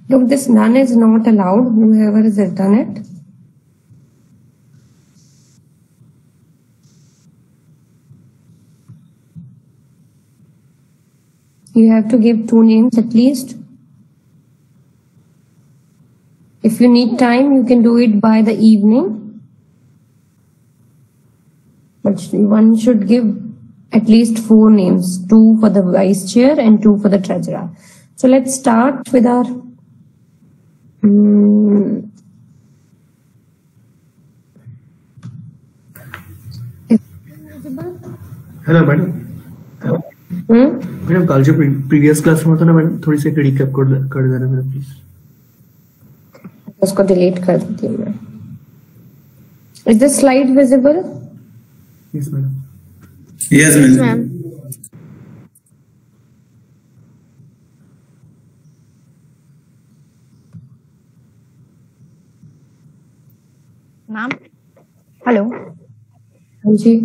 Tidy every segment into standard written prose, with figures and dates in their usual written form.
Look, this none is not allowed, whoever has written it. You have to give 2 names at least. If you need time, you can do it by the evening. But one should give at least 4 names, 2 for the vice chair and 2 for the treasurer. So let's start with our hello madam. Madam कल जो previous class में होता ना madam, थोड़ी सी recap कर देना madam please. उसको delete कर देती हूँ मैं। Is the slide visible? Yes madam. Yes ma'am. Ma'am hello. हाँ जी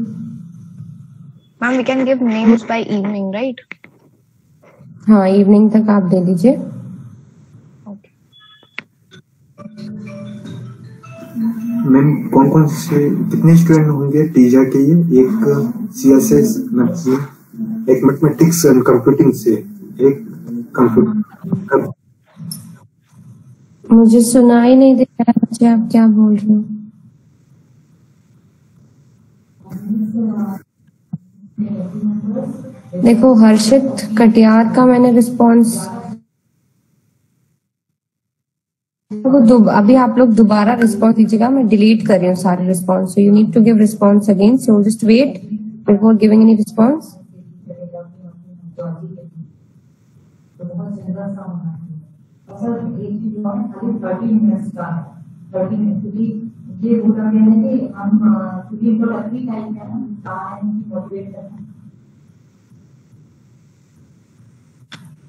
ma'am we can give names by evening right? हाँ, इवनिंग तक आप दे दीजिए। ओके मैम कौन कौन से कितने स्टूडेंट होंगे टीजा के लिए? एक सीएसएस एक मैथमेटिक्स एंड कंप्यूटिंग से, एक कंप्यूटर। मुझे सुनाई नहीं दे रहा बच्चे, आप क्या बोल रहे हो? देखो हर्षित कटियार का मैंने रिस्पॉन्स, अभी आप लोग दोबारा रिस्पॉन्स दीजिएगा, मैं डिलीट कर रही हूँ सारे response. So you need to give response again, so just wait before giving any response.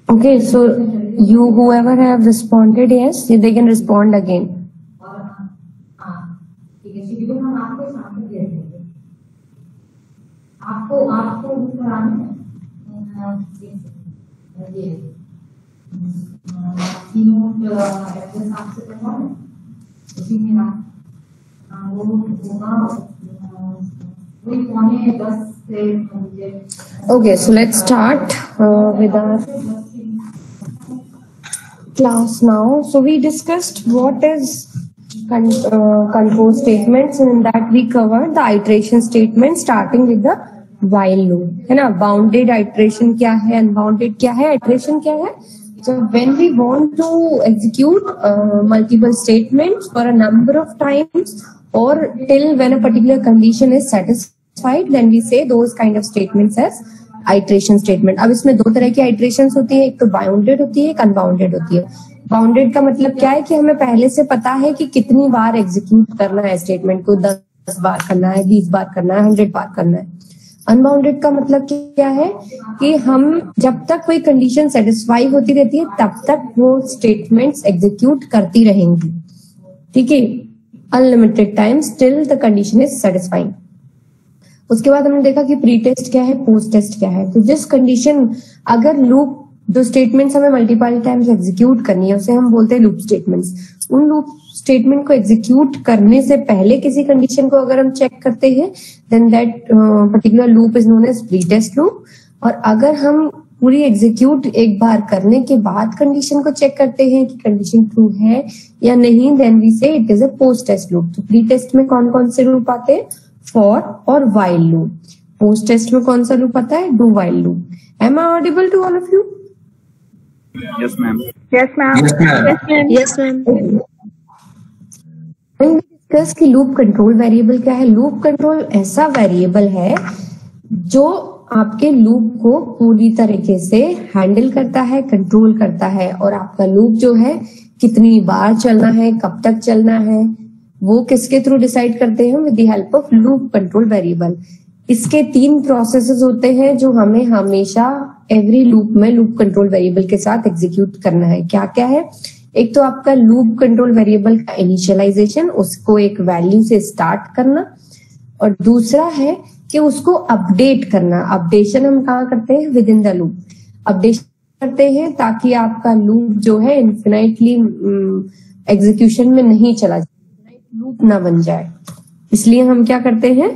Okay, so you whoever have responded yes, they can respond again. Okay, so let's start with our class now. So we discussed what is control statements, and in that we covered the iteration statement starting with the while loop, है ना? Bounded iteration क्या है, unbounded क्या है, iteration क्या है? So when we want to execute multiple statements for a number of times or till when a particular condition is satisfied, then we say those kind of statements as iteration statement. अब इसमें 2 तरह की iterations होती है, एक तो bounded होती है, एक अनबाउंडेड होती है। बाउंडेड का मतलब क्या है कि हमें पहले से पता है कि कितनी बार एग्जीक्यूट करना है स्टेटमेंट को, 10 बार करना है, 20 बार करना है, 100 बार करना है। अनबाउंडेड का मतलब क्या है कि हम जब तक कोई कंडीशन सेटिस्फाई होती रहती है तब तक वो स्टेटमेंट्स एग्जीक्यूट करती रहेंगी, ठीक है, unlimited times till the condition is satisfying. उसके बाद हमने देखा कि प्री टेस्ट क्या है, पोस्ट टेस्ट क्या है। तो जिस कंडीशन, अगर लूप, जो स्टेटमेंट्स हमें मल्टीपल टाइम्स एग्जीक्यूट करनी है उसे हम बोलते हैं लूप स्टेटमेंट्स। उन लूप स्टेटमेंट को एग्जीक्यूट करने से पहले किसी कंडीशन को अगर हम चेक करते हैं then that particular loop is known as pre test loop. और अगर हम पूरी एग्जीक्यूट एक बार करने के बाद कंडीशन को चेक करते हैं कि कंडीशन ट्रू है या नहीं, then we say it is a post test loop. तो प्री टेस्ट में कौन कौन से लूप आते हैं? फॉर और वाइल लूप। पोस्ट टेस्ट में कौन सा लूप आता है? Do while loop. Am I audible to all of you? Yes ma'am. Yes ma'am. Yes ma'am. Yes ma'am. Discuss कि लूप कंट्रोल वेरिएबल क्या है। लूप कंट्रोल ऐसा वेरिएबल है जो आपके लूप को पूरी तरीके से हैंडल करता है, कंट्रोल करता है, और आपका लूप जो है कितनी बार चलना है, कब तक चलना है, वो किसके थ्रू डिसाइड करते हैं? With the help of loop control variable. इसके 3 प्रोसेसेस होते हैं जो हमें हमेशा एवरी लूप में लूप कंट्रोल वेरिएबल के साथ एग्जीक्यूट करना है। क्या क्या है? एक तो आपका लूप कंट्रोल वेरिएबल का इनिशियलाइजेशन, उसको एक वैल्यू से स्टार्ट करना, और दूसरा है कि उसको अपडेट करना। अपडेशन हम कहाँ करते हैं? With in the loop. Updation करते हैं ताकि आपका लूप जो है इन्फिनाइटली एग्जीक्यूशन में नहीं चला जाए, लूप ना बन जाए। इसलिए हम क्या करते हैं,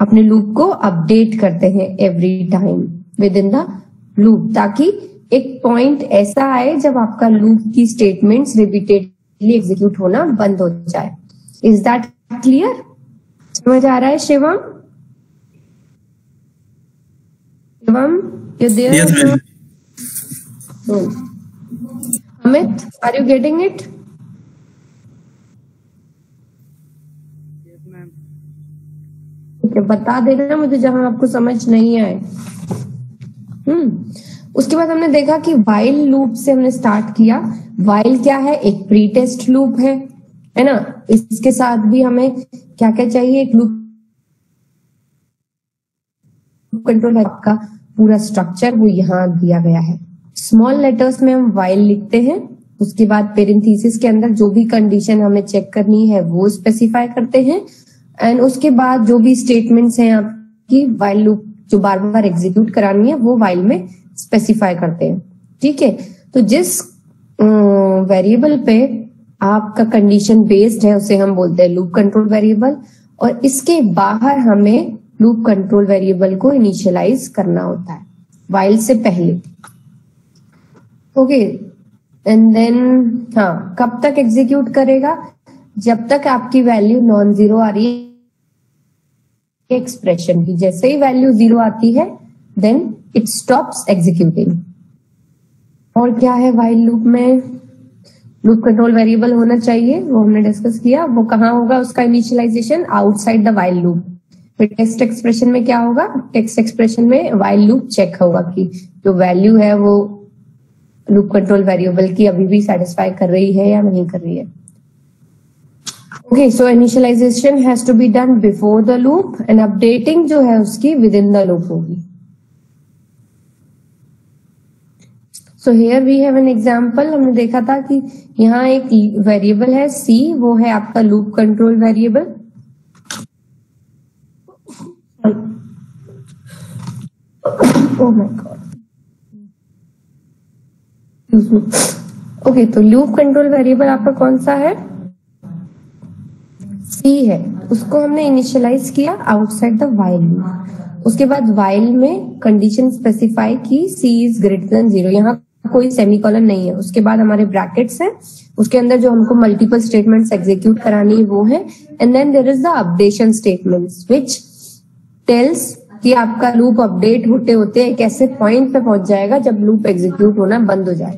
अपने लूप को अपडेट करते हैं every time with in the loop, ताकि एक पॉइंट ऐसा आए जब आपका लूप की स्टेटमेंट्स रिपीटेडली एग्जीक्यूट होना बंद हो जाए। Is that clear? समझ आ रहा है Shivam? Shivam, you there? Yes, ma'am. Amit, are you getting it? ठीक है, बता देना मुझे जहां आपको समझ नहीं आए। उसके बाद हमने देखा कि वाइल लूप से हमने स्टार्ट किया। वाइल क्या है? एक प्री टेस्ट लूप है ना। इसके साथ भी हमें क्या क्या चाहिए? एक लूप कंट्रोल का पूरा स्ट्रक्चर वो यहाँ दिया गया है। स्मॉल लेटर्स में हम वाइल लिखते हैं, उसके बाद पेरेंथीसिस के अंदर जो भी कंडीशन हमें चेक करनी है वो स्पेसिफाई करते हैं, एंड उसके बाद जो भी स्टेटमेंट्स हैं आपकी वाइल लूप जो बार बार एग्जीक्यूट करानी है वो वाइल में स्पेसिफाई करते हैं। ठीक है, तो जिस वेरिएबल पे आपका कंडीशन बेस्ड है उसे हम बोलते हैं लूप कंट्रोल वेरिएबल, और इसके बाहर हमें लूप कंट्रोल वेरिएबल को इनिशियलाइज करना होता है वाइल से पहले। ओके, एंड देन हाँ, कब तक एग्जीक्यूट करेगा? जब तक आपकी वैल्यू नॉन जीरो आ रही है एक्सप्रेशन की। जैसे ही वैल्यू जीरो आती है देन इट स्टॉप्स एग्जीक्यूटिंग। और क्या है वाइल लूप में? लूप कंट्रोल वेरिएबल होना चाहिए, वो हमने डिस्कस किया। वो कहाँ होगा उसका initialization? Outside the while loop. फिर टेक्स्ट एक्सप्रेशन में क्या होगा? टेक्स्ट एक्सप्रेशन में वाइल लूप चेक होगा कि जो वैल्यू है वो लूप कंट्रोल वेरिएबल की अभी भी सेटिस्फाई कर रही है या नहीं कर रही है। Okay, so initialization has to be done before the loop, and updating जो है उसकी विद इन द लूप होगी। So here we have an example. हमने देखा था कि यहाँ एक वेरिएबल है सी, वो है आपका loop control variable. Oh my God. Okay, तो लूप कंट्रोल वेरिएबल आपका कौन सा है? सी है। उसको हमने इनिशियलाइज किया आउटसाइड द वाइल लूप। उसके बाद वाइल में कंडीशन स्पेसिफाई की सी इज ग्रेटर देन जीरो। यहाँ कोई सेमीकोलन नहीं है। उसके बाद हमारे ब्रैकेट्स हैं, उसके अंदर जो हमको मल्टीपल स्टेटमेंट्स एग्जीक्यूट करानी है वो है, and then there is the updation statements which tells कि आपका लूप अपडेट होते होते एक ऐसे पॉइंट पे पहुंच जाएगा जब लूप एग्जीक्यूट होना बंद हो जाए।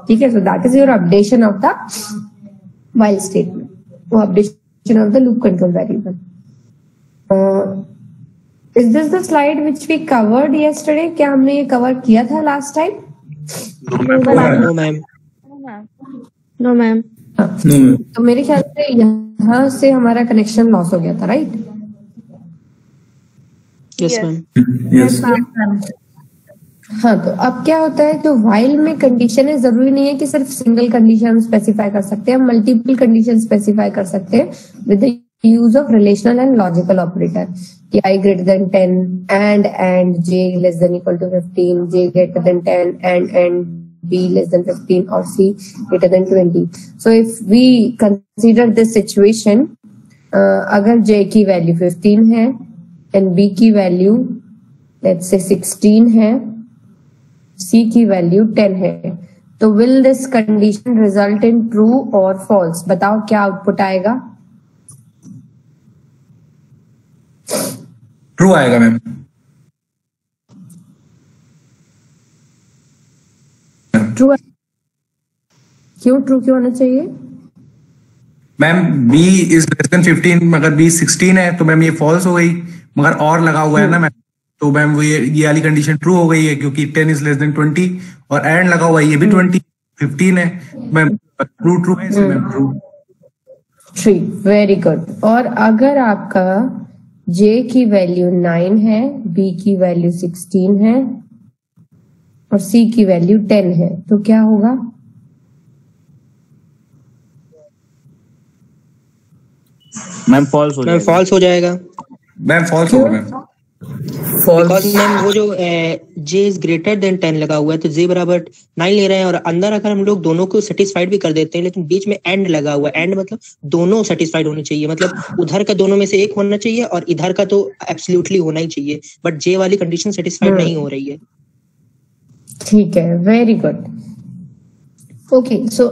ठीक है, so that is your updation of the while statement, वो updation of the loop control variable. Is this the slide which we covered yesterday? क्या हमने ये कवर किया था last time? No ma'am. No, ma'am. तो मेरे ख्याल से यहाँ से हमारा कनेक्शन लॉस हो गया था, राइट? Yes ma'am. Yes. हाँ, तो अब क्या होता है, तो वाइल में कंडीशन है, जरूरी नहीं है कि सिर्फ सिंगल कंडीशन हम स्पेसिफाई कर सकते हैं, हम मल्टीपल कंडीशन स्पेसिफाई कर सकते हैं with the use of relational and logical operator कि i greater than 10 and j less than equal to 15, j greater than 10 and b less than 15, or c greater than 20. So if we consider this situation, अगर j की value 15 है and b की value let's say 16 है, c की value 10 है, तो will this condition result in true or false? बताओ क्या आउटपुट आएगा? ट्रू आएगा मैम। ट्रू। क्यों ट्रू क्यों आना चाहिए? Ma'am b is less than 15, मगर b 16 है तो मैम ये फॉल्स हो गई, मगर और लगा हुआ है ना मैम, तो मैम वो ये वाली कंडीशन ट्रू हो गई है क्योंकि 10 इज लेस देन 20 और एंड लगा हुआ है, ये भी 15 है मैम, ट्रू है इसमें मैम, ट्रू। ठीक, वेरी गुड। और अगर आपका j की वैल्यू 9 है, b की वैल्यू 16 है और c की वैल्यू 10 है, तो क्या होगा? मैम फॉल्स हो जाएगा। मैम फॉल्स होगा मैम। बिकॉज मैम वो जो जे इज ग्रेटर देन 10 लगा हुआ है तो जे बराबर 9 ले रहे हैं, और अंदर अगर हम लोग दोनों को सेटिस्फाइड भी कर देते हैं लेकिन बीच में एंड लगा हुआ है, एंड मतलब दोनों सेटिस्फाइड होने चाहिए, मतलब उधर का दोनों में से एक होना चाहिए और इधर का तो एब्सोल्युटली होना ही चाहिए, बट जे वाली कंडीशन सेटिस्फाइड नहीं हो रही है। ठीक है, वेरी गुड। ओके, सो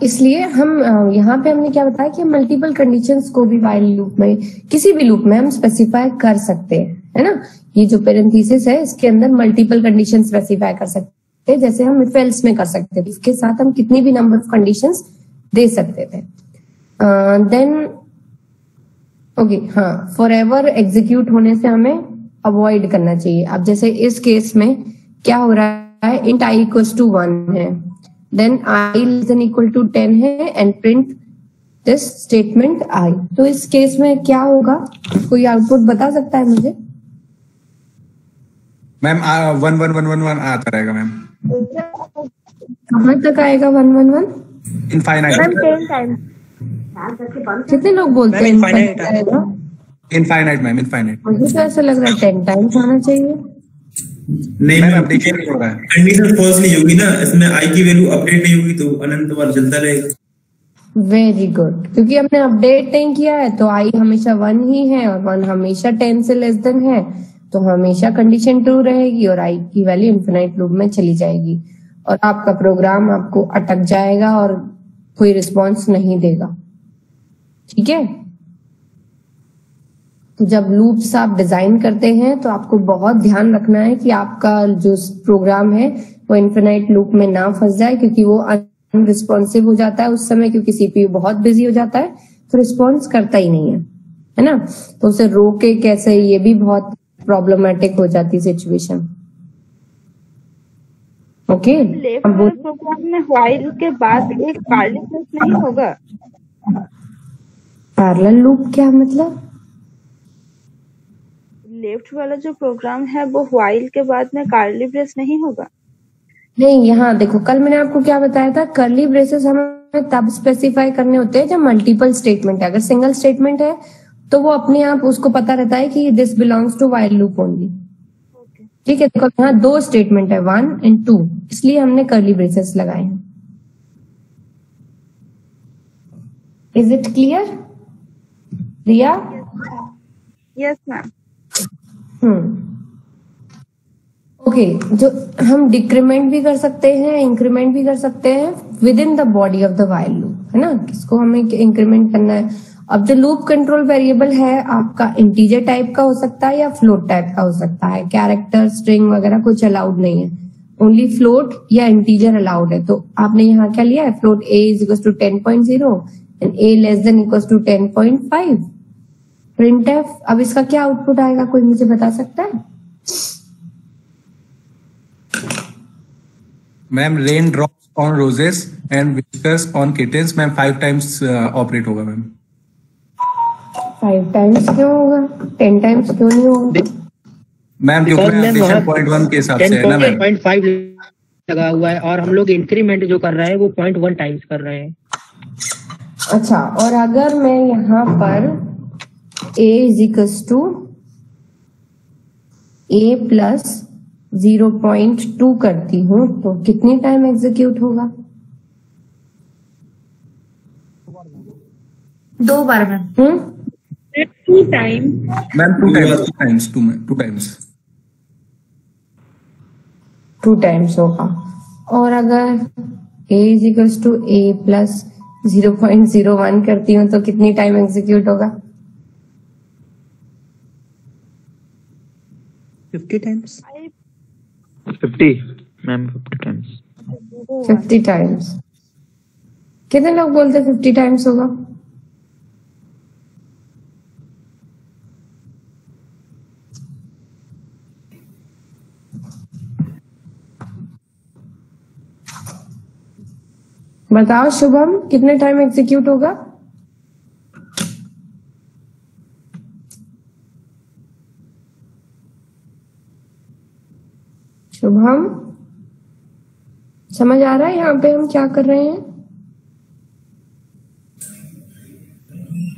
इसलिए हम यहाँ पे हमने क्या बताया कि मल्टीपल कंडीशंस को भी व्हाइल लूप में, किसी भी लूप में हम स्पेसिफाई कर सकते हैं, है ना। ये जो पेरेंथीसिस है इसके अंदर मल्टीपल कंडीशन स्पेसिफाई कर सकते हैं, जैसे हम इफ एल्स में कर सकते थे, इसके साथ हम कितनी भी नंबर ऑफ कंडीशंस दे सकते थे। देन ओके, हाँ, फॉर एवर एग्जीक्यूट होने से हमें अवॉइड करना चाहिए। अब जैसे इस केस में क्या हो रहा है, इंट आई इक्वल्स टू 1 है, then I less than equal to 10 है and print this statement I. तो इस केस में क्या होगा, कोई आउटपुट बता सकता है मुझे? मैम 1 1 1 1 1 आता रहेगा मैम। कहाँ तक आएगा 1 1 1? इनफाइनाइट। Ma'am 10 times. कितने लोग बोलते हैं infinite आएगा? Infinite ma'am, infinite. मुझे तो ऐसा लग रहा है 10 टाइम्स आना चाहिए। नहीं मैम मैम, अपडेशन नहीं हो रहा है। कंडीशन फॉल्स नहीं होगी ना, इसमें आई की वैल्यू अपडेट नहीं होगी तो अनंत बार चलता रहेगा। वेरी गुड, क्योंकि हमने अपडेट नहीं किया है तो आई हमेशा 1 ही है और 1 हमेशा 10 से लेस देन है, तो हमेशा कंडीशन ट्रू रहेगी और आई की वैल्यू इन्फिनाइट लूप में चली जाएगी और आपका प्रोग्राम आपको अटक जाएगा और कोई रिस्पॉन्स नहीं देगा। ठीक है, तो जब लूप्स आप डिजाइन करते हैं तो आपको बहुत ध्यान रखना है कि आपका जो प्रोग्राम है वो इन्फिनाइट लूप में ना फंस जाए, क्योंकि वो अनरिस्पॉन्सिव हो जाता है उस समय, क्योंकि सीपीयू बहुत बिजी हो जाता है तो रिस्पॉन्स करता ही नहीं है ना। तो उसे रोके कैसे, ये भी बहुत प्रॉब्लमेटिक हो जाती सिचुएशन। ओके, प्रोग्राम में व्हाइल के बाद एक कर्ली ब्रेस नहीं होगा? पैरेलल लूप क्या मतलब? लेफ्ट वाला जो प्रोग्राम है वो व्हाइल के बाद में कर्ली ब्रेस नहीं होगा? नहीं, यहाँ देखो, कल मैंने आपको क्या बताया था, कर्ली ब्रेसेस हमें तब स्पेसिफाई करने होते हैं जब मल्टीपल स्टेटमेंट है। अगर सिंगल स्टेटमेंट है तो वो अपने आप उसको पता रहता है कि this belongs to while loop only. ठीक है, देखो यहाँ 2 स्टेटमेंट है, 1 और 2, इसलिए हमने कर्ली ब्रेसेस लगाए हैं। Is it clear Riya? Yes ma'am. Okay, जो हम डिक्रीमेंट भी कर सकते हैं, इंक्रीमेंट भी कर सकते हैं with in the body of the while loop, है ना। किसको हमें इंक्रीमेंट करना है? अब द लूप कंट्रोल वेरिएबल है आपका इंटीजर टाइप का हो सकता है या फ्लोट टाइप का हो सकता है। कैरेक्टर, स्ट्रिंग वगैरह कुछ अलाउड नहीं है, ओनली फ्लोट या इंटीजर अलाउड है। तो आपने यहाँ क्या लिया है, float a is equal to 10.0 and a less than equal to 10.5। Printf, अब इसका क्या आउटपुट आएगा, कोई मुझे बता सकता है? Ma'am rain drops on roses and whiskers on kittens, ma'am 5 times operate होगा मैम। 5 टाइम्स क्यों होगा, 10 टाइम्स क्यों नहीं होगा? मैम जो अपडेशन 0.1 के हिसाब से है ना मैम, 10.5 लगा हुआ है और हम लोग इंक्रीमेंट जो कर रहे हैं वो 0.1 टाइम्स कर रहे हैं। अच्छा, और अगर मैं यहाँ पर a is equal to a plus 0.2 करती हूँ तो कितनी टाइम एग्जीक्यूट होगा? 2 बार ma'am. 2 time ma'am 2 times 2 times होगा। और अगर a is equal to a प्लस 0.01 करती हूँ तो कितनी टाइम एग्जीक्यूट होगा? 50 टाइम्स। 50 ma'am, 50 times. 50 टाइम्स। कितने लोग बोलते 50 टाइम्स होगा? बताओ शुभम, कितने टाइम एग्जीक्यूट होगा? शुभम, समझ आ रहा है यहाँ पे हम क्या कर रहे हैं?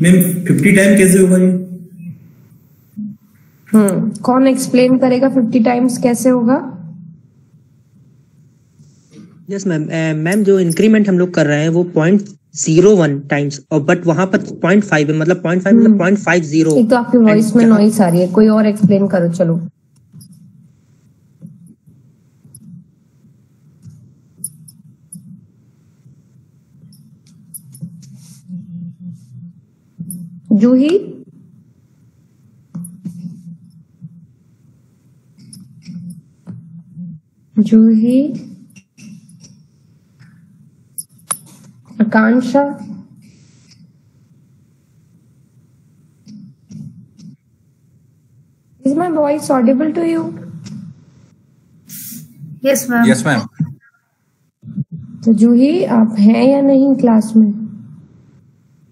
मैम 50 टाइम कैसे होगा ये? कौन एक्सप्लेन करेगा 50 टाइम्स कैसे होगा? Yes ma'am. मैम जो इंक्रीमेंट हम लोग कर रहे हैं वो 0.01 टाइम्स, और बट वहां पर 0.5 है, मतलब 0.5 मतलब 0.50। एक तो आपकी वॉइस में नॉइस आ रही है, कोई और एक्सप्लेन करो। चलो जूही, जूही, आकांक्षा, is my voice audible to you? Yes, ma'am. Yes ma'am. तो जूही आप हैं या नहीं क्लास में?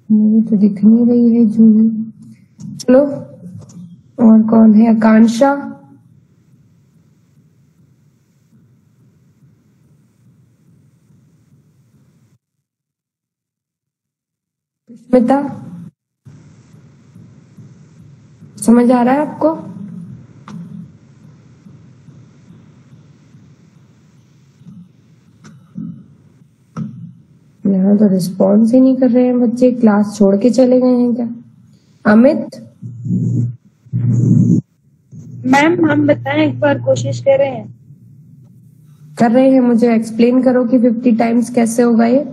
मुझे तो दिख नहीं रही है जूही। चलो और कौन है? आकांक्षा, स्मिता, समझ आ रहा है आपको? यहाँ तो रिस्पॉन्स ही नहीं कर रहे हैं बच्चे, क्लास छोड़ के चले गए हैं क्या? अमित, मैम हम बताएं, एक बार कोशिश कर रहे हैं। कर रहे हैं, मुझे एक्सप्लेन करो कि 50 टाइम्स कैसे होगा ये।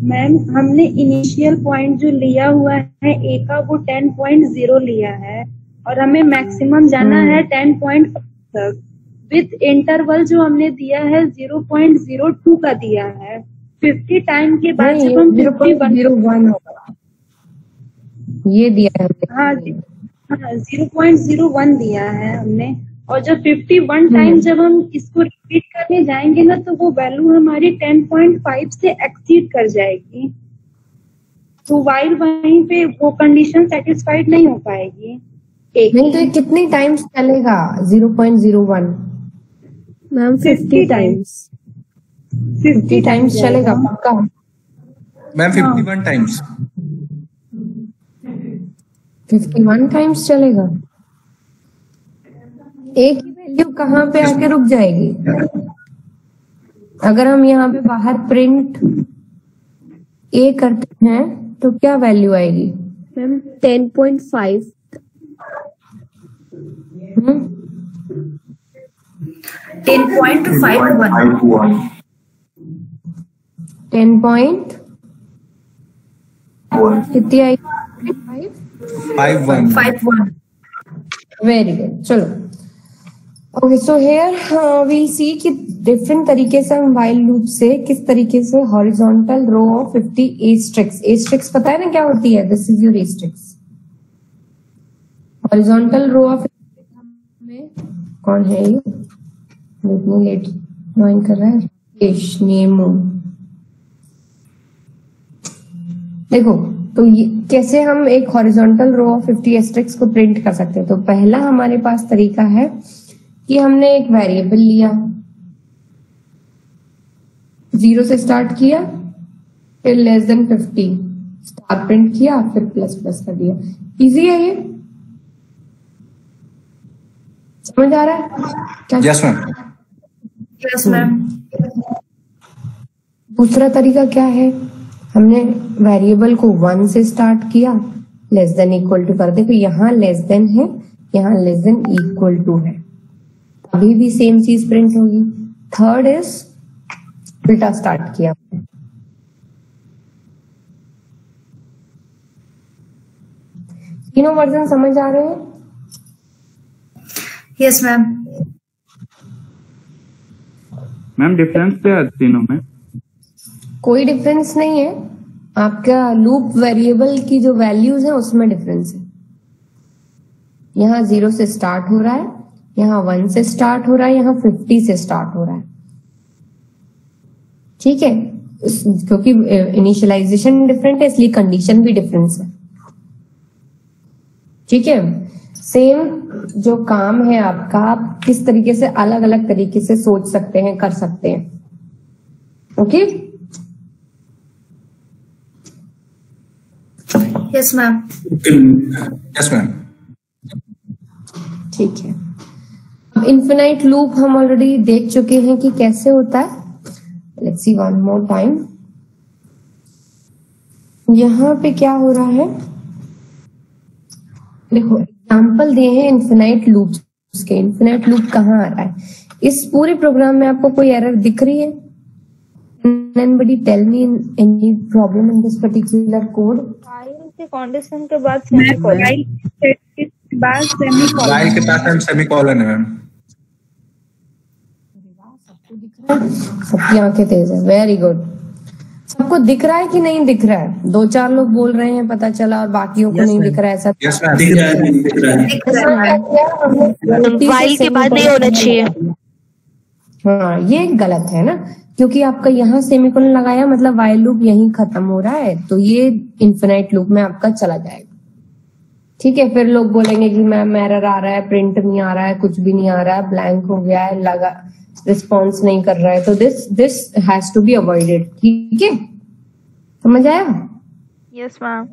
मैम हमने इनिशियल पॉइंट जो लिया हुआ है ए का वो 10.0 लिया है और हमें मैक्सिमम जाना है 10.5 तक। विथ इंटरवल जो हमने दिया है 0.02 का दिया है। 50 टाइम के बाद नहीं, जब हम 0.01 होगा, ये दिया है हाँ 0.01 दिया है हमने। और जब 51 टाइम जब हम इसको रिपीट करने जाएंगे ना तो वो वैल्यू हमारी 10.5 से एक्सीड कर जाएगी। तो वाइल वहीं पे वो कंडीशन सेटिस्फाइड नहीं हो पाएगी। नहीं तो ये कितनी टाइम्स चलेगा 0.01? Ma'am 50 times. 50 टाइम्स चलेगा पक्का? Ma'am 51 times. 51 टाइम्स चलेगा? एक ही वैल्यू कहाँ पे आके रुक जाएगी? अगर हम यहाँ पे बाहर प्रिंट ए करते हैं तो क्या वैल्यू आएगी? मैम 10.5। 10.51। 10. कितनी आई? 51। Very good. चलो ओके, सो हेयर वील सी कि डिफरेंट तरीके से हम व्हाइल लूप से किस तरीके से horizontal row of 50 asterisks. Asterisks पता है ना क्या होती है? This is your asterisks. Horizontal row of में कौन है ये? इतनी लेट ज्वाइन कर रहा है नेमो। देखो तो ये कैसे हम एक हॉरिजॉन्टल रो ऑफ 50 एस्ट्रिक्स को प्रिंट कर सकते हैं। तो पहला हमारे पास तरीका है कि हमने एक वेरिएबल लिया, 0 से स्टार्ट किया, फिर लेस देन 50 स्टार प्रिंट किया, फिर प्लस प्लस कर दिया। इजी है ये, समझ आ रहा है? Yes ma'am. Yes ma'am. दूसरा तरीका क्या है? हमने वेरिएबल को 1 से स्टार्ट किया, लेस देन इक्वल टू कर दे। तो यहाँ लेस देन है, यहाँ लेस देन इक्वल टू है, अभी भी सेम चीज प्रिंट होगी। थर्ड इज उल्टा स्टार्ट किया, तीनों वर्जन समझ आ रहे हैं? Yes ma'am. मैम डिफरेंस क्या है तीनों में? कोई डिफरेंस नहीं है, आपका लूप वेरिएबल की जो वैल्यूज है उसमें डिफरेंस है। यहाँ 0 से स्टार्ट हो रहा है, यहाँ 1 से स्टार्ट हो रहा है, यहाँ 50 से स्टार्ट हो रहा है। ठीक है, क्योंकि इनिशियलाइजेशन डिफरेंट है इसलिए कंडीशन भी डिफरेंस है। ठीक है, सेम जो काम है आपका, आप किस तरीके से अलग अलग तरीके से सोच सकते हैं, कर सकते हैं। Okay yes ma'am. Yes ma'am. ठीक है, अब इन्फिनाइट लूप हम ऑलरेडी देख चुके हैं कि कैसे होता है। Let's see one more time. यहाँ पे क्या हो रहा है, देखो एग्जाम्पल दिए हैं इन्फिनाइट लूप्स के। इन्फिनाइट लूप कहाँ आ रहा है? इस पूरे प्रोग्राम में आपको कोई एरर दिख रही है? Anybody tell me any problem in this particular code? while के कंडीशन के बाद सेमीकोलन, while के साथ सेमीकोलन है मैम। सबकी आंखें तेज है, वेरी गुड। सबको दिख रहा है कि नहीं दिख रहा है? 2-4 लोग बोल रहे हैं पता चला और बाकियों को नहीं दिख रहा है, ऐसा दिख रहा है। while के बाद नहीं होना चाहिए। हाँ, ये गलत है ना, क्योंकि आपका यहाँ सेमीकोलन लगाया मतलब व्हाइल लूप यहीं खत्म हो रहा है, तो ये इन्फिनाइट लूप में आपका चला जाएगा। ठीक है, फिर लोग बोलेंगे कि मैम एरर आ रहा है, प्रिंट नहीं आ रहा है, कुछ भी नहीं आ रहा है, ब्लैंक हो गया है, लगा रिस्पॉन्स नहीं कर रहा है, तो this has to be avoided. ठीक है, समझ आया? Yes ma'am.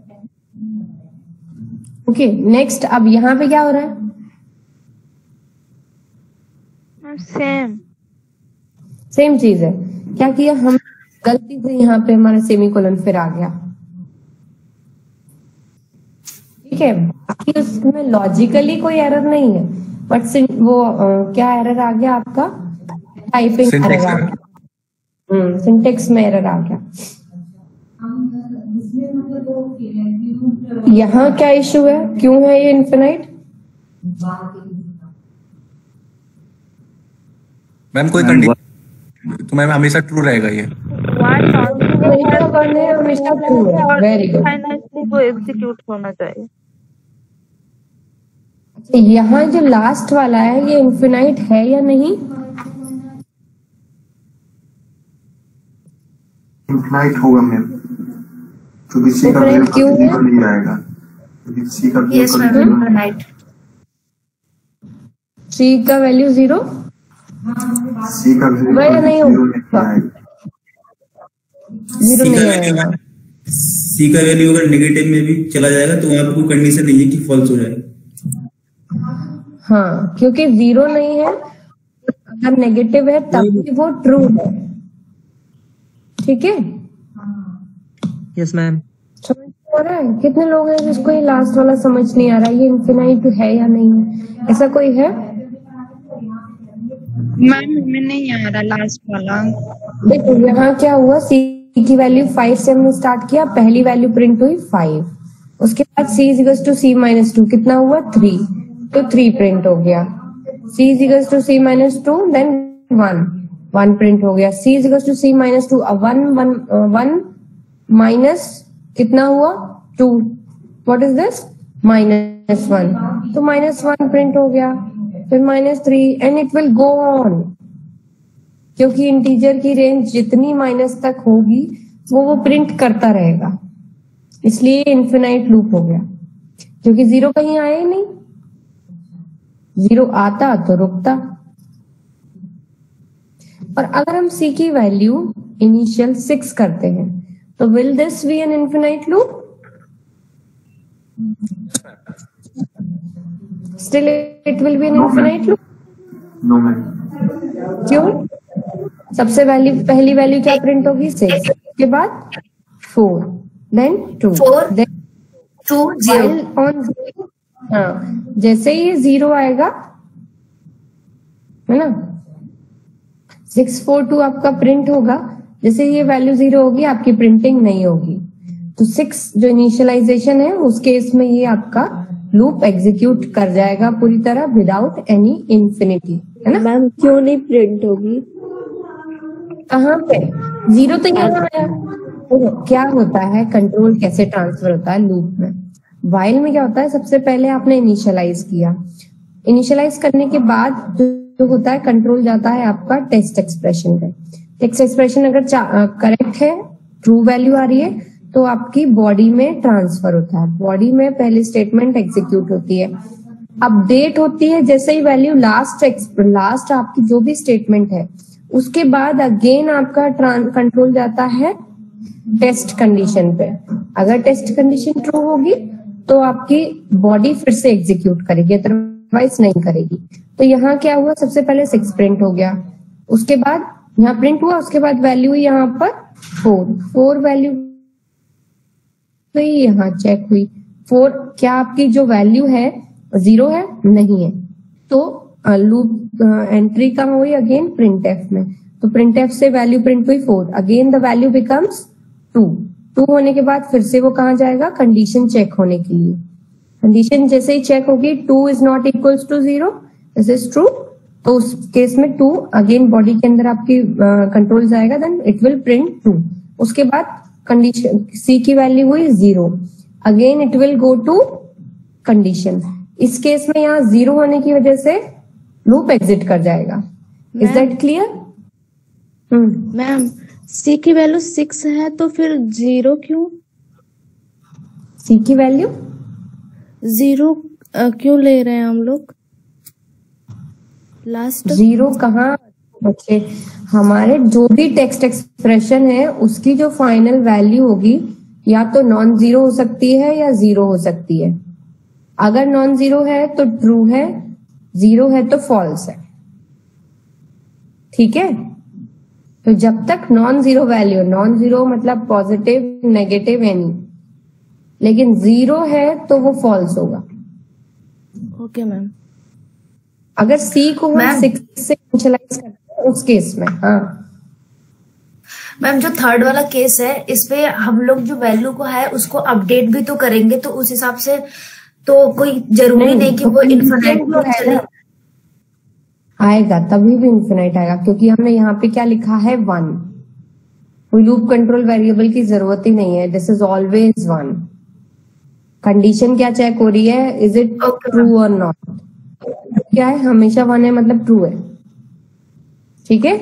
ओके, नेक्स्ट अब यहाँ पे क्या हो रहा है? सेम चीज है। क्या किया हम? गलती से यहाँ पे हमारा सेमीकोलन फिर आ गया। ठीक है, बाकी उसमें लॉजिकली कोई एरर नहीं है, बट वो क्या एरर आ गया आपका? टाइपिंग एरर आ गया, सिंटेक्स में एरर आ गया। यहाँ क्या इशू है? क्यों है ये इन्फिनाइट? मैम कोई कंडीशन तो मैम हमेशा ट्रू रहेगा ये। हमेशा ट्रू है, वेरी गुड। को एग्जीक्यूट होना चाहिए। यहाँ जो लास्ट वाला है ये इन्फिनाइट है या नहीं? इन्फिनाइट होगा मैम, क्योंकि सी का वैल्यू जीरो नहीं आएगा, क्योंकि सी का वैल्यू सी का वैल्यू जीरो, सी का वैल्यू नहीं होगा, जीरो नहीं आएगा। सी का वैल्यू अगर नेगेटिव में भी चला जाएगा तो वहां पर कोई कंडीशन नहीं है कि फॉल्स हो जाए। हाँ, क्योंकि जीरो नहीं है, अगर नेगेटिव है तब भी वो ट्रू है। ठीक है, यस मैम। समझ आ रहा है? कितने लोग हैं जिसको ये लास्ट वाला समझ नहीं आ रहा है, ये इन्फिनाइट है या नहीं है? ऐसा कोई है? मैम हमें नहीं आ रहा लास्ट वाला। देखो यहाँ क्या हुआ, सी की वैल्यू 5 से हमने स्टार्ट किया, पहली वैल्यू प्रिंट हुई 5, उसके बाद c इक्वल्स टू c-2 कितना हुआ? 3, तो 3 प्रिंट हो गया। c equals to c-2 then 1 print हो गया। c equals to c-2 1 minus कितना हुआ? 2, व्हाट इज दिस? -1, तो -1 प्रिंट हो गया, फिर -3 and it will go on, क्योंकि इंटीजर की रेंज जितनी माइनस तक होगी वो प्रिंट करता रहेगा, इसलिए इन्फिनाइट लूप हो गया। क्योंकि जीरो कहीं आया ही नहीं, जीरो आता तो रुकता। और अगर हम c की वैल्यू इनिशियल 6 करते हैं तो will this be an infinite loop? Still it will be an infinite loop? No ma'am. क्यों? सबसे पहली वैल्यू क्या प्रिंट होगी? 6, के बाद 4, देन 2, देन 2 0। हाँ, जैसे ही 0 आएगा है ना, 642 आपका प्रिंट होगा, जैसे ये वैल्यू 0 होगी आपकी प्रिंटिंग नहीं होगी। तो 6 जो इनिशियलाइजेशन है उस केस में ये आपका लूप एग्जीक्यूट कर जाएगा पूरी तरह विदाउट एनी इंफिनिटी, है ना। मैम क्यों नहीं प्रिंट होगी? कहाँ पे? 0 तो यहाँ आया। तो क्या होता है, कंट्रोल कैसे ट्रांसफर होता है लूप में? व्हाइल में क्या होता है, सबसे पहले आपने इनिशियलाइज किया, इनिशियलाइज करने के बाद जो होता है कंट्रोल जाता है आपका टेस्ट एक्सप्रेशन पे। टेस्ट एक्सप्रेशन अगर करेक्ट है, ट्रू वैल्यू आ रही है, तो आपकी बॉडी में ट्रांसफर होता है, बॉडी में पहली स्टेटमेंट एग्जीक्यूट होती है, अपडेट होती है जैसे ही वैल्यू लास्ट आपकी जो भी स्टेटमेंट है, उसके बाद अगेन आपका कंट्रोल जाता है टेस्ट कंडीशन पे। अगर टेस्ट कंडीशन ट्रू होगी तो आपकी बॉडी फिर से एग्जीक्यूट करेगी, अदरवाइज नहीं करेगी। तो यहाँ क्या हुआ, सबसे पहले 6 प्रिंट हो गया, उसके बाद यहाँ प्रिंट हुआ, उसके बाद वैल्यू हुई यहाँ पर 4 वैल्यू हुई, यहाँ चेक हुई 4। क्या आपकी जो वैल्यू है 0 है? नहीं है। तो लूप एंट्री कहाँ हुई? अगेन प्रिंट एफ में। तो प्रिंट एफ से वैल्यू प्रिंट हुई 4, अगेन द वैल्यू बिकम्स 2 होने के बाद फिर से वो कहाँ जाएगा? कंडीशन चेक होने के लिए। कंडीशन जैसे ही चेक होगी 2 is not equals to 0, this is true, तो उस केस में 2 अगेन बॉडी के अंदर आपकी कंट्रोल जाएगा, देन इट विल प्रिंट 2। उसके बाद कंडीशन सी की वैल्यू हुई 0, again it will go to condition. इस केस में यहाँ 0 होने की वजह से लूप एग्जिट कर जाएगा। Is that clear? मैम सी की वैल्यू 6 है तो फिर 0 क्यों? सी की वैल्यू 0 क्यों ले रहे हैं हम लोग? लास्ट 0 कहाँ बच्चे? हमारे जो भी टेक्स्ट एक्सप्रेशन है उसकी जो फाइनल वैल्यू होगी या तो नॉन जीरो हो सकती है या 0 हो सकती है। अगर नॉन जीरो है तो ट्रू है, 0 है तो फॉल्स है। ठीक है, तो जब तक non zero value, non zero मतलब पॉजिटिव नेगेटिव एनी, लेकिन 0 है तो वो फॉल्स होगा। Okay ma'am. अगर सी को हम 6 से इनिशियलाइज करते हैं उस केस में। हाँ मैम, जो थर्ड वाला केस है इसपे हम लोग जो वैल्यू को है उसको अपडेट भी तो करेंगे, तो उस हिसाब से तो कोई जरूरी नहीं कि वो इन्फिनाइट आएगा, तभी भी इन्फिनाइट आएगा, क्योंकि हमने यहाँ पे क्या लिखा है 1। कोई लूप कंट्रोल वेरिएबल की जरूरत ही नहीं है, दिस इज ऑलवेज 1। कंडीशन क्या चेक हो रही है? इज इट ट्रू और नॉट? क्या है? हमेशा 1 है मतलब ट्रू है। ठीक है,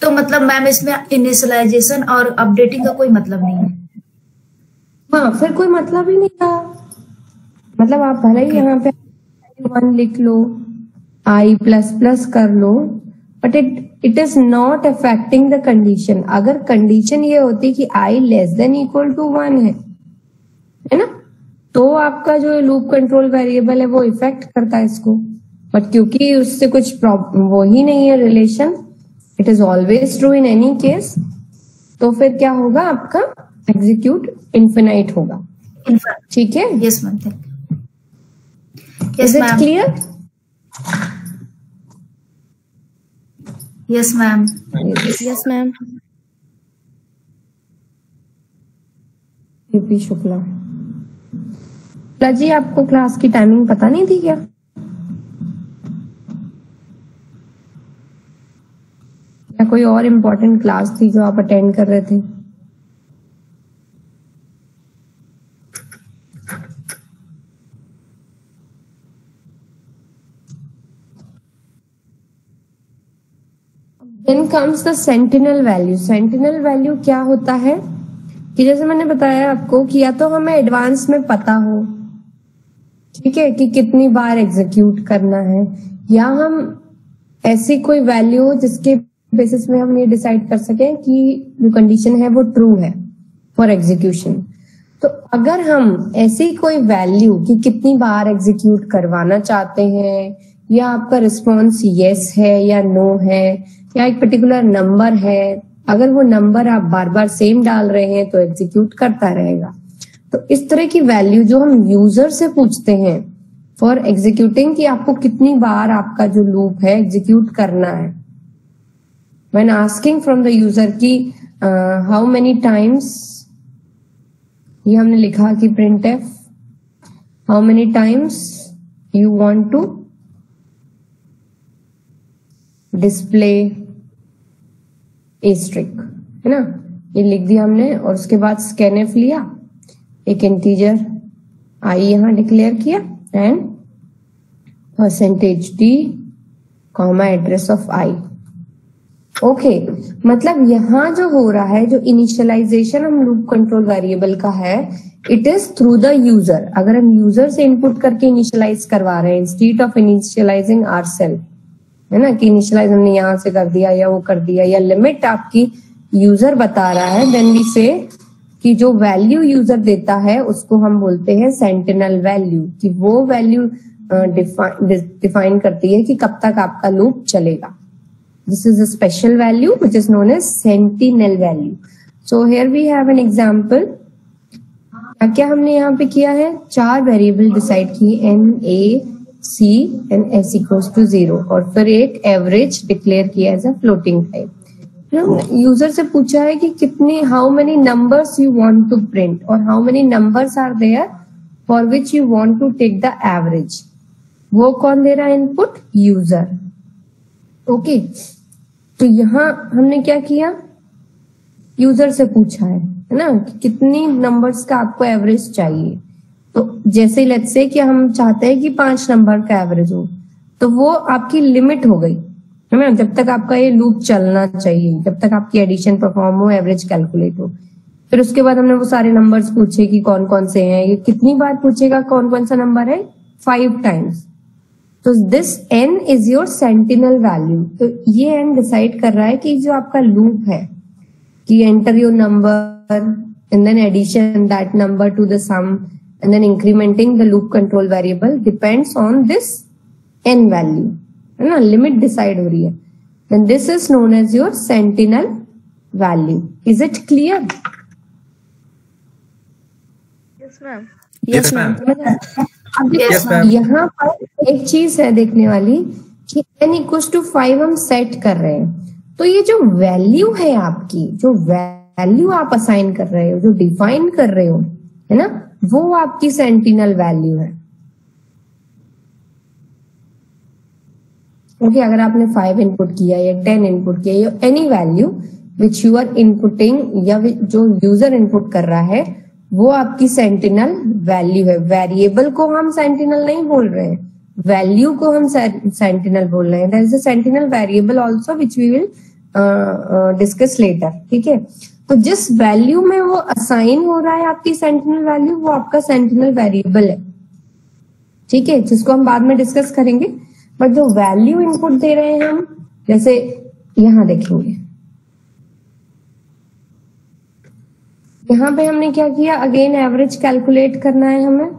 तो मतलब मैम इसमें इनिशियलाइजेशन और अपडेटिंग का कोई मतलब नहीं है। हाँ, फिर कोई मतलब ही नहीं था। मतलब आप भले ही यहाँ पे 1 लिख लो, i++ कर लो, but it is not affecting the condition. अगर कंडीशन ये होती कि i <= 1 है ना, तो आपका जो लूप कंट्रोल वेरिएबल है वो इफेक्ट करता है इसको, बट क्योंकि उससे कुछ प्रॉब्लम वो ही नहीं है relation, it is always true in any case, तो फिर क्या होगा? आपका एग्जीक्यूट इन्फिनाइट होगा। ठीक है? Yes ma'am, is it clear? Yes ma'am. Yes ma'am. UP Shukla ji, आपको क्लास की टाइमिंग पता नहीं थी क्या? या कोई और इम्पोर्टेंट क्लास थी जो आप अटेंड कर रहे थे? Then comes the sentinel value। sentinel value क्या होता है कि जैसे मैंने बताया आपको कि या तो हमें एडवांस में पता हो, ठीक है, कि कितनी बार एग्जीक्यूट करना है, या हम ऐसी कोई वैल्यू हो जिसके बेसिस में हम ये डिसाइड कर सकें कि जो कंडीशन है वो ट्रू है फॉर एग्जीक्यूशन। तो अगर हम ऐसी कोई वैल्यू कि कितनी बार एग्जीक्यूट करवाना चाहते हैं, या आपका रिस्पॉन्स यस है या नो है, या एक पर्टिकुलर नंबर है, अगर वो नंबर आप बार बार सेम डाल रहे हैं तो एग्जीक्यूट करता रहेगा। तो इस तरह की वैल्यू जो हम यूजर से पूछते हैं फॉर एग्जीक्यूटिंग कि आपको कितनी बार आपका जो लूप है एग्जीक्यूट करना है, when asking from the user की हाउ मेनी टाइम्स, ये हमने लिखा कि print f how many times you want to display a string, है ना, ये लिख दिया हमने। और उसके बाद स्कैनफ लिया, एक इंटीजर आई यहां डिक्लेयर किया, and %d comma address of I. Okay, मतलब यहां जो हो रहा है, जो इनिशियलाइजेशन हम लूप कंट्रोल वेरिएबल का है, it is through the user. अगर हम यूजर से इनपुट करके इनिशियलाइज करवा रहे हैं इंस्टेड ऑफ इनिशियलाइजिंग आवरसेल्फ, है ना, कि इनिशियलाइज हमने यहां से कर दिया या वो कर दिया, या लिमिट आपकी यूजर बता रहा है, देन वी से कि जो वैल्यू यूजर देता है उसको हम बोलते हैं सेंटिनल वैल्यू, कि वो वैल्यू डिफाइन करती है कि कब तक आपका लूप चलेगा. This is a special value which is known as sentinel value. So here we have an example. क्या हमने यहाँ पे किया है, 4 वेरिएबल डिसाइड किए, n, a, c and s equals to 0, और फिर एक एवरेज डिक्लेयर किया as a floating type. User से पूछा है कि कितने, how many numbers you want to print और how many numbers are there for which you want to take the average. वो कौन दे रहा है इनपुट, यूजर. ओके, तो यहाँ हमने क्या किया, यूजर से पूछा है ना, कि कितनी नंबर्स का आपको एवरेज चाहिए. तो जैसे लेट्स से कि हम चाहते हैं कि 5 नंबर का एवरेज हो, तो वो आपकी लिमिट हो गई है ना, जब तक आपका ये लूप चलना चाहिए, जब तक आपकी एडिशन परफॉर्म हो, एवरेज कैलकुलेट हो. फिर उसके बाद हमने वो सारे नंबर्स पूछे कि कौन कौन से हैं. ये कितनी बार पूछेगा कौन कौन सा नंबर है, 5 टाइम्स. तो this n is your sentinel value. तो ये n डिसाइड कर रहा है कि जो आपका लूप है, कि enter your number and then addition that number to the sum and then incrementing the loop control variable depends on this n value, है ना, लिमिट डिसाइड हो रही है. then this is known as your sentinel value. is it clear? Yes, ma'am. Yes, ma'am. अब Yes, ma'am. यहाँ पर एक चीज है देखने वाली कि n equals to 5 हम सेट कर रहे हैं. तो ये जो वैल्यू है आपकी, जो वैल्यू आप असाइन कर रहे हो, जो डिफाइन कर रहे हो, है ना, वो आपकी सेंटिनल वैल्यू है. ओके, अगर आपने 5 इनपुट किया या 10 इनपुट किया या any value which you are inputting या जो यूजर इनपुट कर रहा है, वो आपकी सेंटिनल वैल्यू है. वेरिएबल को हम सेंटिनल नहीं बोल रहे हैं, वैल्यू को हम सेंटिनल बोल रहे हैं. There is a sentinel variable also which we will discuss later. ठीक है, तो जिस वैल्यू में वो असाइन हो रहा है आपकी सेंटिनल वैल्यू, वो आपका सेंटिनल वेरिएबल है. ठीक है, जिसको हम बाद में डिस्कस करेंगे. बट जो वैल्यू इनपुट दे रहे हैं हम, जैसे यहां देखेंगे, यहां पे हमने क्या किया, अगेन एवरेज कैलकुलेट करना है हमें.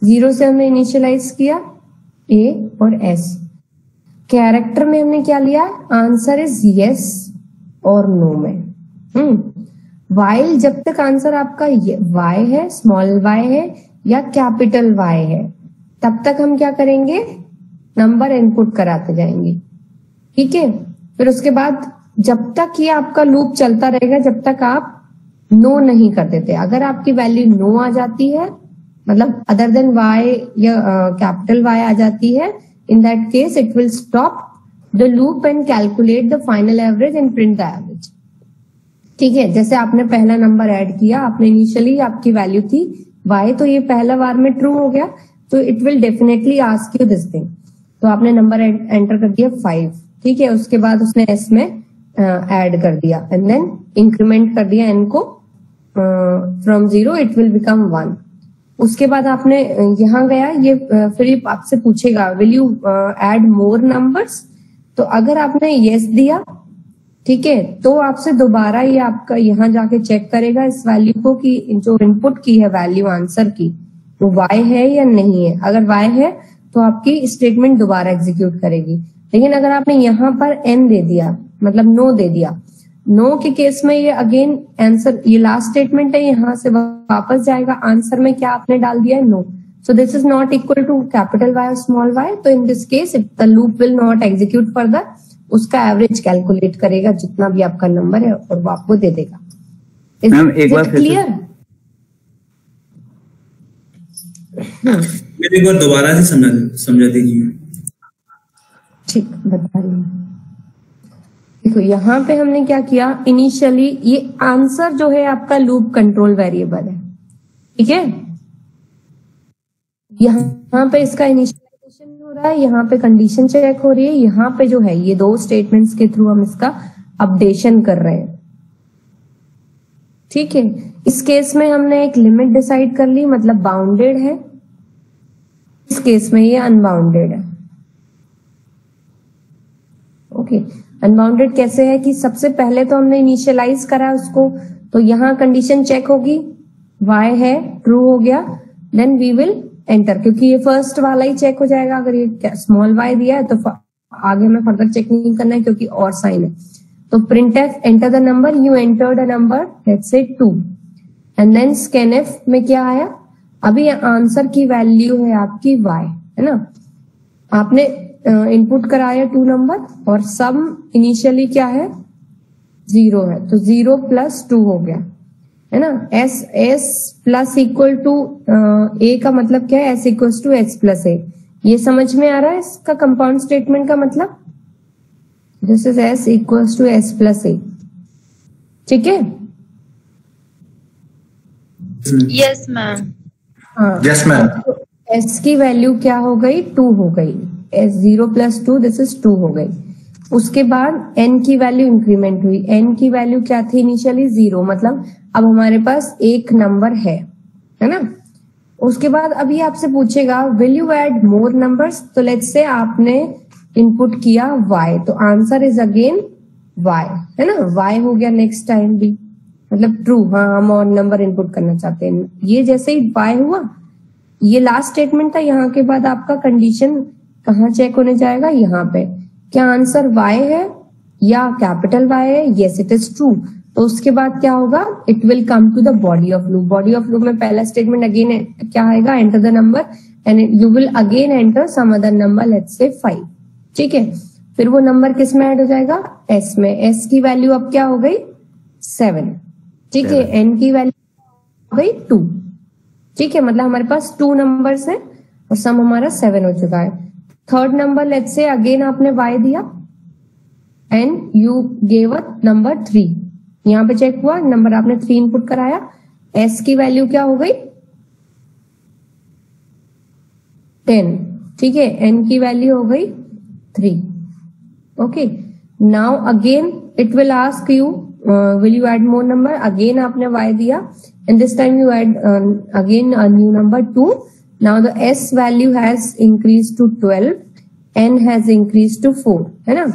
0 से हमने इनिशियलाइज किया ए और एस. कैरेक्टर में हमने क्या लिया, आंसर इज यस और नो में. वाइल जब तक आंसर आपका y है, स्मॉल y है या कैपिटल Y है, तब तक हम क्या करेंगे, नंबर इनपुट कराते जाएंगे. ठीक है, फिर उसके बाद जब तक ये आपका लूप चलता रहेगा, जब तक आप नो नहीं कर देते. अगर आपकी वैल्यू नो आ जाती है, मतलब अदर देन y या कैपिटल Y आ जाती है, in that case it will stop the loop and calculate the final average and print the average. ठीक है, जैसे आपने पहला नंबर ऐड किया, आपने इनिशियली आपकी वैल्यू थी y, तो ये पहला बार में ट्रू हो गया, तो it will definitely ask you this thing. तो आपने नंबर एंटर कर दिया 5. ठीक है, उसके बाद उसने s में ऐड कर दिया एंड देन इंक्रीमेंट कर दिया n को, फ्रॉम 0 इट विल बिकम 1. उसके बाद आपने यहाँ गया, ये फिर आपसे पूछेगा will you add more numbers. तो अगर आपने यस दिया, ठीक है, तो आपसे दोबारा ये आपका यहाँ जाके चेक करेगा इस वैल्यू को कि जो इनपुट की है वैल्यू आंसर की, वो y है या नहीं है. अगर y है तो आपकी स्टेटमेंट दोबारा एग्जीक्यूट करेगी. लेकिन अगर आपने यहाँ पर n दे दिया, मतलब नो दे दिया, नो के केस में ये अगेन आंसर, ये लास्ट स्टेटमेंट है, यहाँ से वापस जाएगा. आंसर में क्या आपने डाल दिया है, no. So this is not equal to capital Y और स्मॉल y. तो in this case the loop will not execute further. उसका एवरेज कैलकुलेट करेगा जितना भी आपका नंबर है और वो आपको दे देगा. मैम एक बार क्लियर? मेरे एक बार दोबारा से समझा दीजिए. ठीक, बता रही हूँ. देखो यहाँ पे हमने क्या किया, इनिशियली ये आंसर जो है आपका लूप कंट्रोल वेरिएबल है. ठीक है, यहाँ पे इसका इनिशियलाइजेशन हो रहा है, यहाँ पे कंडीशन चेक हो रही है, यहाँ पे जो है ये 2 स्टेटमेंट्स के थ्रू हम इसका अपडेशन कर रहे हैं. ठीक है, इस केस में हमने एक लिमिट डिसाइड कर ली, मतलब बाउंडेड है. इस केस में ये अनबाउंडेड है. ओके, अनबाउंडेड कैसे है कि सबसे पहले तो हमने इनिशियलाइज करा उसको, तो यहाँ कंडीशन चेक होगी, y है ट्रू हो गया, देन वी विल एंटर, क्योंकि ये फर्स्ट वाला ही चेक हो जाएगा। अगर ये स्मॉल y दिया है तो आगे में फर्दर चेक नहीं करना है क्योंकि और साइन है। तो printf enter the number, you entered a number let's से 2 एंड देन scanf में क्या आया, अभी आंसर की वैल्यू है आपकी y, है ना। आपने इनपुट कराया 2 नंबर और सम इनिशियली क्या है 0 है, तो 0 + 2 हो गया, है ना। s plus equal to a का मतलब क्या है, s equal to h + a। ये समझ में आ रहा है इसका कंपाउंड स्टेटमेंट का मतलब, this is s equal to h + a, ठीक है। Yes ma'am. हाँ, यस मैम। s की वैल्यू क्या हो गई 2 हो गई, s 0 + 2 दिस इज 2 हो गई। उसके बाद n की वैल्यू इंक्रीमेंट हुई, n की वैल्यू क्या थी इनिशियली 0, मतलब अब हमारे पास एक नंबर है ना। उसके बाद अभी आपसे पूछेगा will you add more numbers, तो लेट्स से आपने इनपुट किया y, तो आंसर इज अगेन y, है ना। y हो गया नेक्स्ट टाइम भी, मतलब ट्रू, हाँ हम और नंबर इनपुट करना चाहते हैं। ये जैसे ही y हुआ, ये लास्ट स्टेटमेंट था, यहाँ के बाद आपका कंडीशन कहाँ चेक होने जाएगा, यहाँ पे क्या आंसर y है या कैपिटल Y है, यस इट इज ट्रू। तो उसके बाद क्या होगा, it will come to the body of loop. Body of loop में पहला स्टेटमेंट अगेन क्या आएगा, enter the number and you will again enter some other number let's say 5, ठीक है। फिर वो नंबर किस में ऐड हो जाएगा, s में। s की वैल्यू अब क्या हो गई 7, ठीक है। n की वैल्यू हो गई 2, ठीक है। मतलब हमारे पास 2 नंबर्स है और सम हमारा 7 हो चुका है। थर्ड नंबर लेट्स से अगेन आपने y दिया and you gave a number 3, यहाँ पे चेक हुआ नंबर आपने 3 इनपुट कराया, s की वैल्यू क्या हो गई 10, ठीक है। n की वैल्यू हो गई 3, okay. Now again it will ask you will you add more number, again आपने y दिया and this time you add again a new number 2। Now the s value has increase to 12, n has increase to 4, है ना।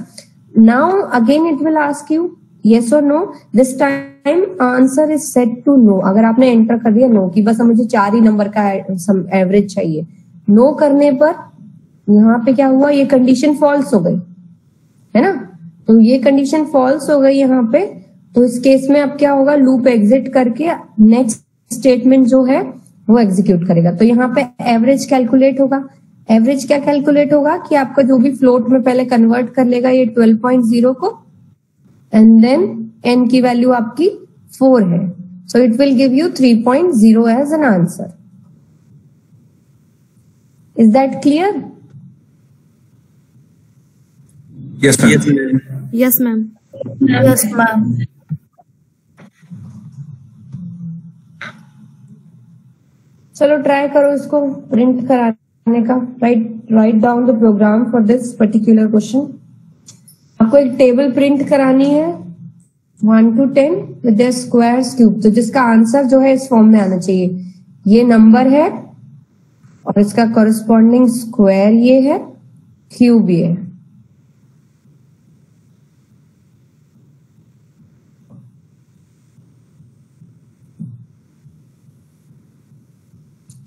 Now again it will ask you yes or no, this time answer is set to no। अगर आपने enter कर दिया no की बस मुझे 4 ही number का एवरेज चाहिए, नो करने पर यहाँ पे क्या हुआ, ये कंडीशन फॉल्स हो गई, है ना। तो ये कंडीशन फॉल्स हो गई यहाँ पे, तो इस केस में अब क्या होगा, लूप एग्जिट करके नेक्स्ट स्टेटमेंट जो है वो एग्जीक्यूट करेगा। तो यहाँ पे एवरेज कैलकुलेट होगा। एवरेज क्या कैलकुलेट होगा कि आपका जो भी फ्लोट में पहले कन्वर्ट कर लेगा ये 12.0 को, एंड देन n की वैल्यू आपकी 4 है, so it will give you 3.0 as an answer. Is that clear? Yes ma'am. Yes ma'am. Yes ma'am. चलो ट्राई करो इसको प्रिंट कराने का। Write down the program for this particular question. आपको एक टेबल प्रिंट करानी है 1 to 10 with their squares cube, तो जिसका आंसर जो है इस फॉर्म में आना चाहिए। ये नंबर है और इसका कॉरेस्पॉन्डिंग स्क्वायर ये है, क्यूब ये है।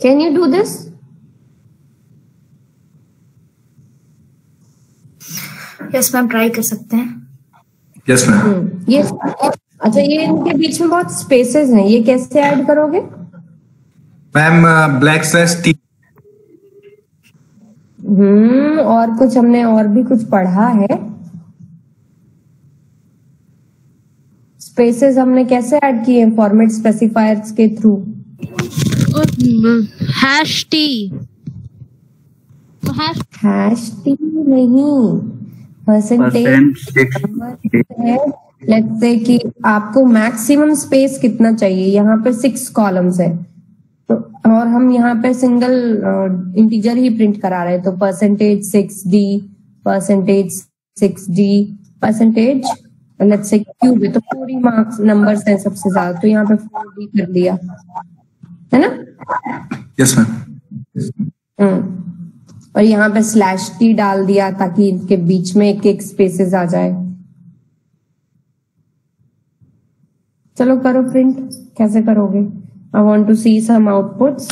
Can you do this? Yes ma'am, try कर सकते हैं। Yes ma'am. ये अच्छा, ये इनके बीच में बहुत स्पेसेस हैं, ये कैसे ऐड करोगे? Ma'am black slash T. और कुछ हमने और भी कुछ पढ़ा है। स्पेसेस हमने कैसे ऐड किए हैं फॉर्मेट स्पेसिफायर्स के थ्रू? #t। #t नहीं, परसेंटेज। लेट्स से कि आपको मैक्सिमम स्पेस कितना चाहिए, यहाँ पे 6 कॉलम्स है, तो और हम यहाँ पे सिंगल इंटीजर ही प्रिंट करा रहे हैं, तो %6d, %6d, percentage let's say cube है, तो 4 मार्क्स नंबर्स हैं सबसे ज्यादा, तो यहाँ पे 4d कर दिया, है ना। Yes ma'am. और यहाँ पे /t डाल दिया ताकि इनके बीच में एक स्पेसेस आ जाए, चलो करो प्रिंट, कैसे करोगे? I want to see some outputs.